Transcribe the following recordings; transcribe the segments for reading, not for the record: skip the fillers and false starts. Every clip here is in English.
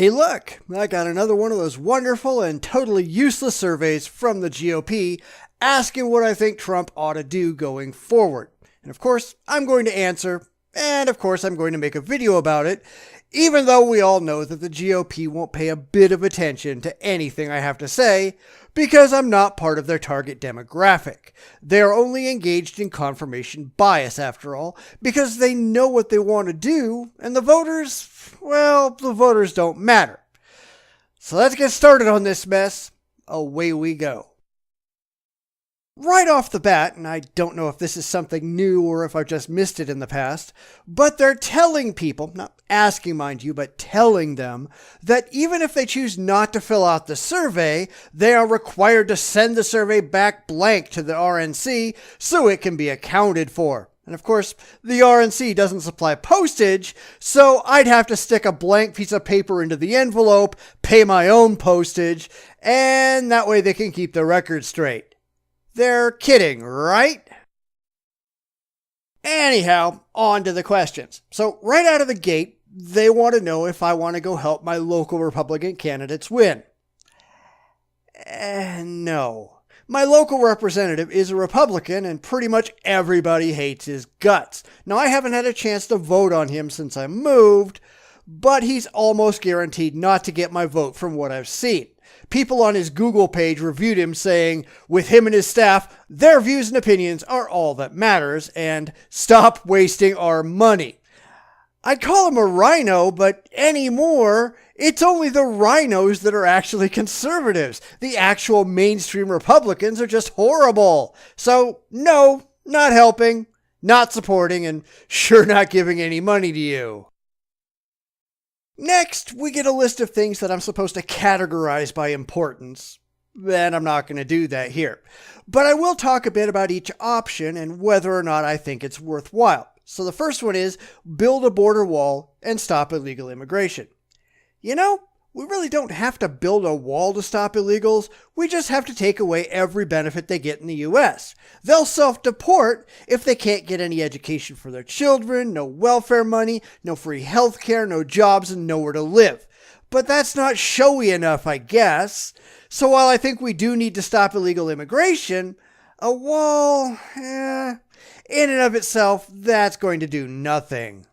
Hey look, I got another one of those wonderful and totally useless surveys from the GOP asking what I think Trump ought to do going forward. And of course, I'm going to answer, and of course I'm going to make a video about it, even though we all know that the GOP won't pay a bit of attention to anything I have to say, because I'm not part of their target demographic. They are only engaged in confirmation bias, after all, because they know what they want to do, and the voters, well, the voters don't matter. So let's get started on this mess. Away we go. Right off the bat, and I don't know if this is something new or if I've just missed it in the past, but they're telling people, not asking mind you, but telling them that even if they choose not to fill out the survey, they are required to send the survey back blank to the RNC so it can be accounted for. And of course, the RNC doesn't supply postage, so I'd have to stick a blank piece of paper into the envelope, pay my own postage, and that way they can keep their records straight. They're kidding, right? Anyhow, on to the questions. So right out of the gate, they want to know if I want to go help my local Republican candidates win. No. My local representative is a Republican and pretty much everybody hates his guts. Now, I haven't had a chance to vote on him since I moved, but he's almost guaranteed not to get my vote from what I've seen. People on his Google page reviewed him saying, with him and his staff, their views and opinions are all that matters, and stop wasting our money. I'd call him a rhino, but anymore, it's only the rhinos that are actually conservatives. The actual mainstream Republicans are just horrible. So, no, not helping, not supporting, and sure not giving any money to you. Next, we get a list of things that I'm supposed to categorize by importance. And I'm not going to do that here. But I will talk a bit about each option and whether or not I think it's worthwhile. So the first one is build a border wall and stop illegal immigration. You know, we really don't have to build a wall to stop illegals. We just have to take away every benefit they get in the US. They'll self-deport if they can't get any education for their children, no welfare money, no free healthcare, no jobs, and nowhere to live. But that's not showy enough, I guess. So while I think we do need to stop illegal immigration, a wall, in and of itself, that's going to do nothing.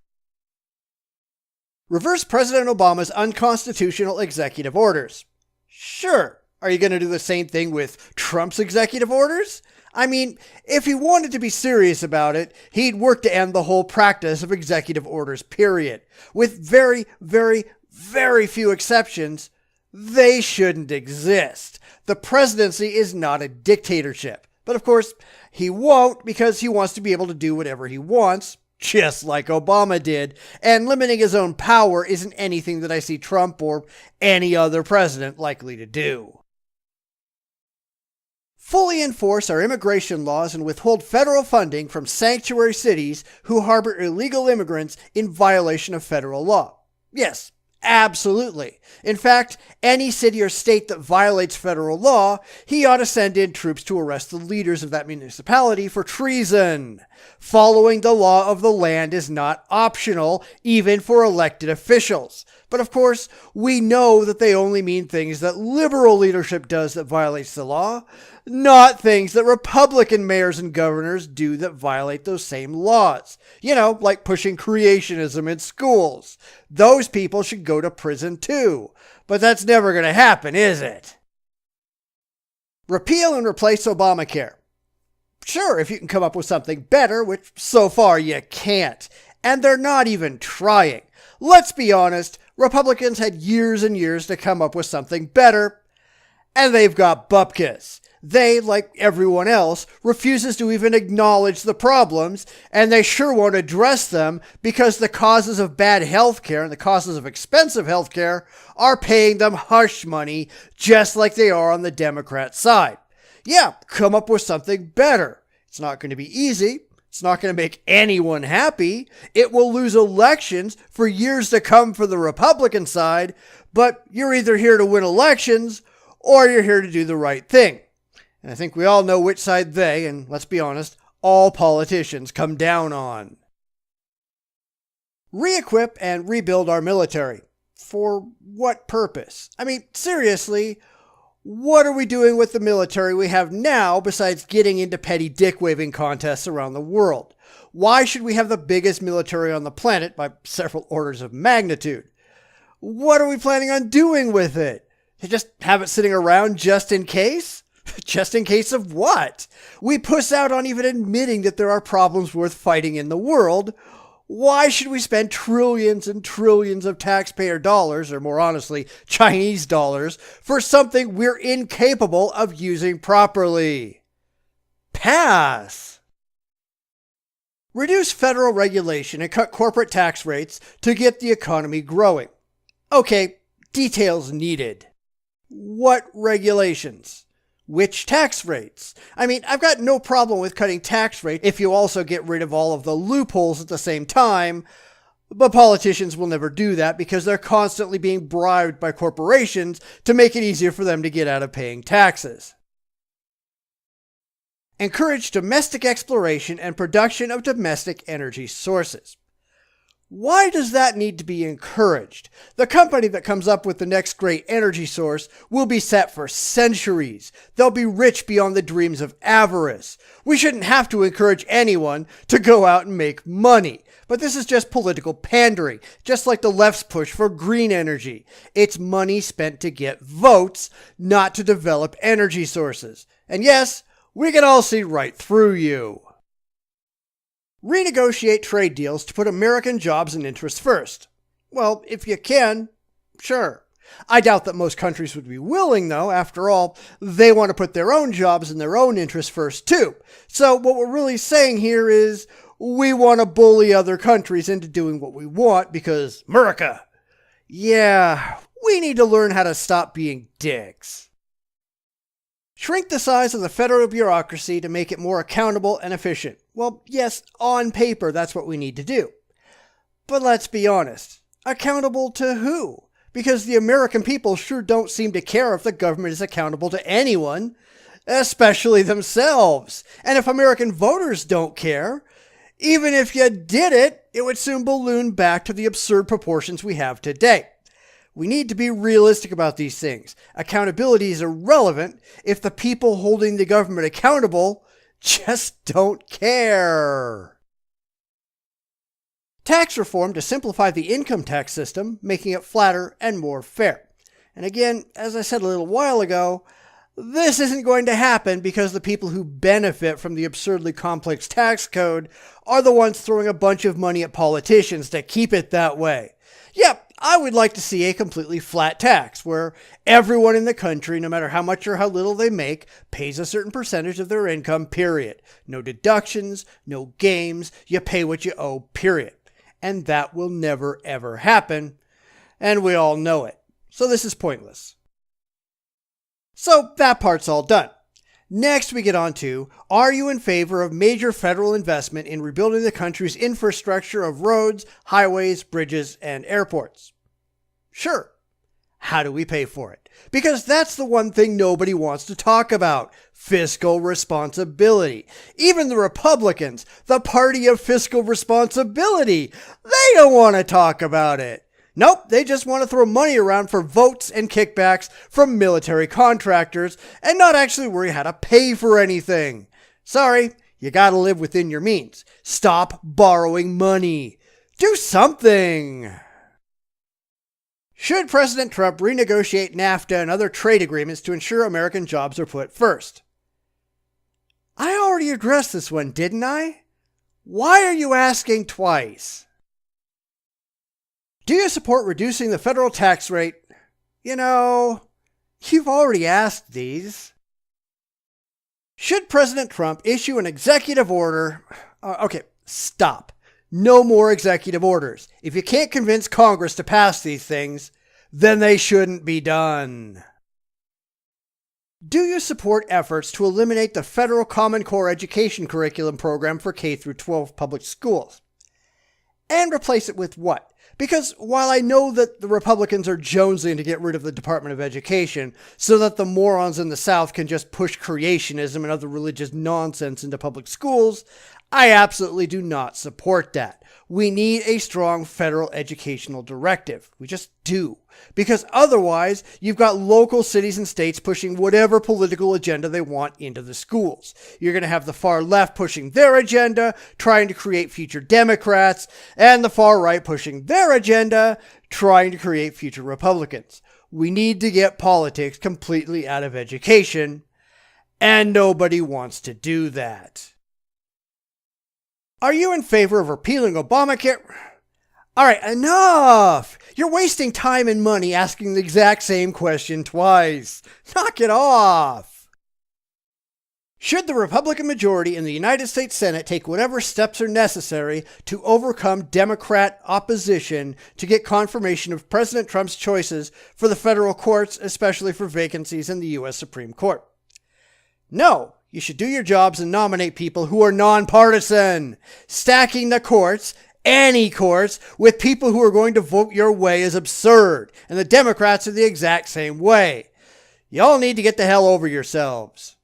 Reverse President Obama's unconstitutional executive orders. Sure. Are you going to do the same thing with Trump's executive orders? I mean, if he wanted to be serious about it, he'd work to end the whole practice of executive orders, period. With very, very, very few exceptions, they shouldn't exist. The presidency is not a dictatorship. But of course, he won't because he wants to be able to do whatever he wants, just like Obama did, and limiting his own power isn't anything that I see Trump or any other president likely to do. Fully enforce our immigration laws and withhold federal funding from sanctuary cities who harbor illegal immigrants in violation of federal law. Yes, absolutely. In fact, any city or state that violates federal law, he ought to send in troops to arrest the leaders of that municipality for treason. Following the law of the land is not optional, even for elected officials. But of course, we know that they only mean things that liberal leadership does that violates the law, not things that Republican mayors and governors do that violate those same laws. You know, like pushing creationism in schools. Those people should go to prison too. But that's never going to happen, is it? Repeal and replace Obamacare. Sure, if you can come up with something better, which so far you can't. And they're not even trying. Let's be honest, Republicans had years and years to come up with something better, and they've got bupkis. They, like everyone else, refuses to even acknowledge the problems, and they sure won't address them because the causes of bad healthcare and the causes of expensive healthcare are paying them hush money, just like they are on the Democrat side. Yeah, come up with something better. It's not going to be easy. It's not going to make anyone happy. It will lose elections for years to come for the Republican side, but you're either here to win elections or you're here to do the right thing. And I think we all know which side they, and let's be honest, all politicians come down on. Re-equip and rebuild our military. For what purpose? I mean, seriously, what are we doing with the military we have now besides getting into petty dick-waving contests around the world? Why should we have the biggest military on the planet by several orders of magnitude? What are we planning on doing with it? To just have it sitting around just in case? Just in case of what? We puss out on even admitting that there are problems worth fighting in the world. Why should we spend trillions and trillions of taxpayer dollars, or more honestly, Chinese dollars, for something we're incapable of using properly? Pass. Reduce federal regulation and cut corporate tax rates to get the economy growing. Okay, details needed. What regulations? Which tax rates? I mean, I've got no problem with cutting tax rate if you also get rid of all of the loopholes at the same time, but politicians will never do that because they're constantly being bribed by corporations to make it easier for them to get out of paying taxes. Encourage domestic exploration and production of domestic energy sources. Why does that need to be encouraged? The company that comes up with the next great energy source will be set for centuries. They'll be rich beyond the dreams of avarice. We shouldn't have to encourage anyone to go out and make money. But this is just political pandering, just like the left's push for green energy. It's money spent to get votes, not to develop energy sources. And yes, we can all see right through you. Renegotiate trade deals to put American jobs and interests first. Well, if you can, sure. I doubt that most countries would be willing, though. After all, they want to put their own jobs and their own interests first, too. So what we're really saying here is we want to bully other countries into doing what we want because America. Yeah, we need to learn how to stop being dicks. Shrink the size of the federal bureaucracy to make it more accountable and efficient. Well, yes, on paper, that's what we need to do. But let's be honest. Accountable to who? Because the American people sure don't seem to care if the government is accountable to anyone, especially themselves. And if American voters don't care, even if you did it, it would soon balloon back to the absurd proportions we have today. We need to be realistic about these things. Accountability is irrelevant if the people holding the government accountable just don't care. Tax reform to simplify the income tax system, making it flatter and more fair. And again, as I said a little while ago, this isn't going to happen because the people who benefit from the absurdly complex tax code are the ones throwing a bunch of money at politicians to keep it that way. Yep, I would like to see a completely flat tax where everyone in the country, no matter how much or how little they make, pays a certain percentage of their income, period. No deductions, no games, you pay what you owe, period. And that will never ever happen, and we all know it. So this is pointless. So that part's all done. Next we get on to, are you in favor of major federal investment in rebuilding the country's infrastructure of roads, highways, bridges, and airports? Sure. How do we pay for it? Because that's the one thing nobody wants to talk about. Fiscal responsibility. Even the Republicans, the party of fiscal responsibility, they don't want to talk about it. Nope, they just want to throw money around for votes and kickbacks from military contractors and not actually worry how to pay for anything. Sorry, you gotta live within your means. Stop borrowing money. Do something. Should President Trump renegotiate Nafta and other trade agreements to ensure American jobs are put first? I already addressed this one, didn't I? Why are you asking twice? Do you support reducing the federal tax rate? You know, you've already asked these. Should President Trump issue an executive order? Okay, stop. No more executive orders. If you can't convince Congress to pass these things, then they shouldn't be done. Do you support efforts to eliminate the federal Common Core education curriculum program for K-12 public schools? And replace it with what? Because while I know that the Republicans are jonesing to get rid of the Department of Education so that the morons in the South can just push creationism and other religious nonsense into public schools, I absolutely do not support that. We need a strong federal educational directive. We just do. Because otherwise, you've got local cities and states pushing whatever political agenda they want into the schools. You're going to have the far left pushing their agenda, trying to create future Democrats, and the far right pushing their agenda, trying to create future Republicans. We need to get politics completely out of education, and nobody wants to do that. Are you in favor of repealing Obamacare? All right, enough! You're wasting time and money asking the exact same question twice. Knock it off! Should the Republican majority in the United States Senate take whatever steps are necessary to overcome Democrat opposition to get confirmation of President Trump's choices for the federal courts, especially for vacancies in the U.S. Supreme Court? No. You should do your jobs and nominate people who are nonpartisan. Stacking the courts, any courts, with people who are going to vote your way is absurd. And the Democrats are the exact same way. Y'all need to get the hell over yourselves.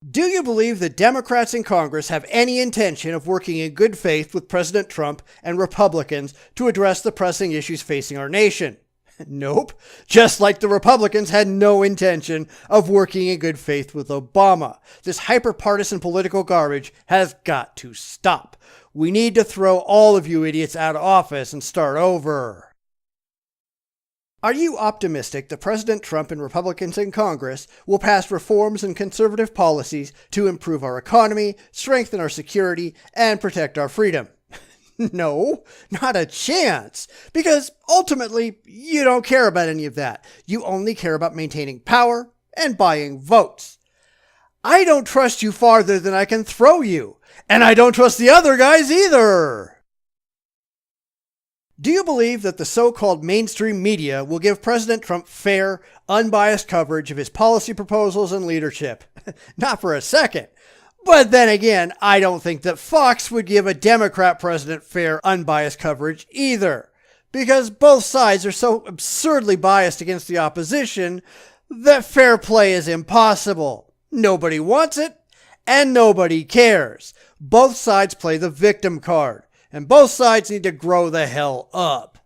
Do you believe that Democrats in Congress have any intention of working in good faith with President Trump and Republicans to address the pressing issues facing our nation? Nope. Just like the Republicans had no intention of working in good faith with Obama. This hyper-partisan political garbage has got to stop. We need to throw all of you idiots out of office and start over. Are you optimistic that President Trump and Republicans in Congress will pass reforms and conservative policies to improve our economy, strengthen our security, and protect our freedom? No, not a chance. Because ultimately, you don't care about any of that. You only care about maintaining power and buying votes. I don't trust you farther than I can throw you. And I don't trust the other guys either. Do you believe that the so-called mainstream media will give President Trump fair, unbiased coverage of his policy proposals and leadership? Not for a second. But then again, I don't think that Fox would give a Democrat president fair, unbiased coverage either. Because both sides are so absurdly biased against the opposition that fair play is impossible. Nobody wants it, and nobody cares. Both sides play the victim card, and both sides need to grow the hell up.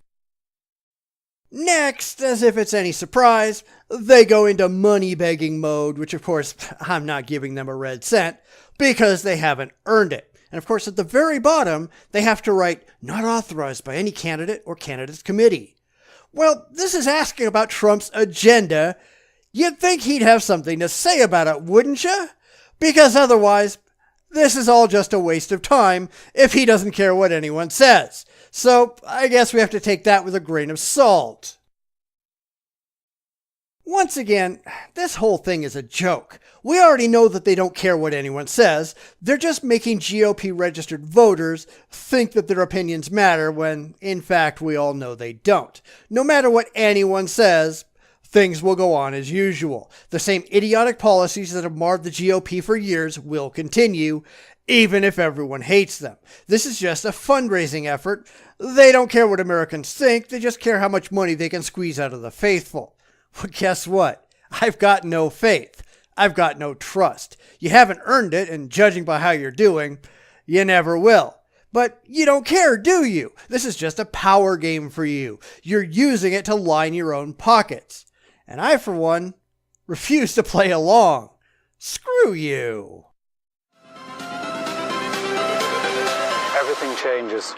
Next, as if it's any surprise, they go into money-begging mode, which of course, I'm not giving them a red cent, because they haven't earned it. And of course, at the very bottom, they have to write, not authorized by any candidate or candidates committee. Well, this is asking about Trump's agenda. You'd think he'd have something to say about it, wouldn't you? Because otherwise, this is all just a waste of time if he doesn't care what anyone says. So I guess we have to take that with a grain of salt. Once again, this whole thing is a joke. We already know that they don't care what anyone says. They're just making GOP-registered voters think that their opinions matter when, in fact, we all know they don't. No matter what anyone says, things will go on as usual. The same idiotic policies that have marred the GOP for years will continue, even if everyone hates them. This is just a fundraising effort. They don't care what Americans think. They just care how much money they can squeeze out of the faithful. Well, guess what? I've got no faith. I've got no trust. You haven't earned it, and judging by how you're doing, you never will. But you don't care, do you? This is just a power game for you. You're using it to line your own pockets. And I, for one, refuse to play along. Screw you. Everything changes.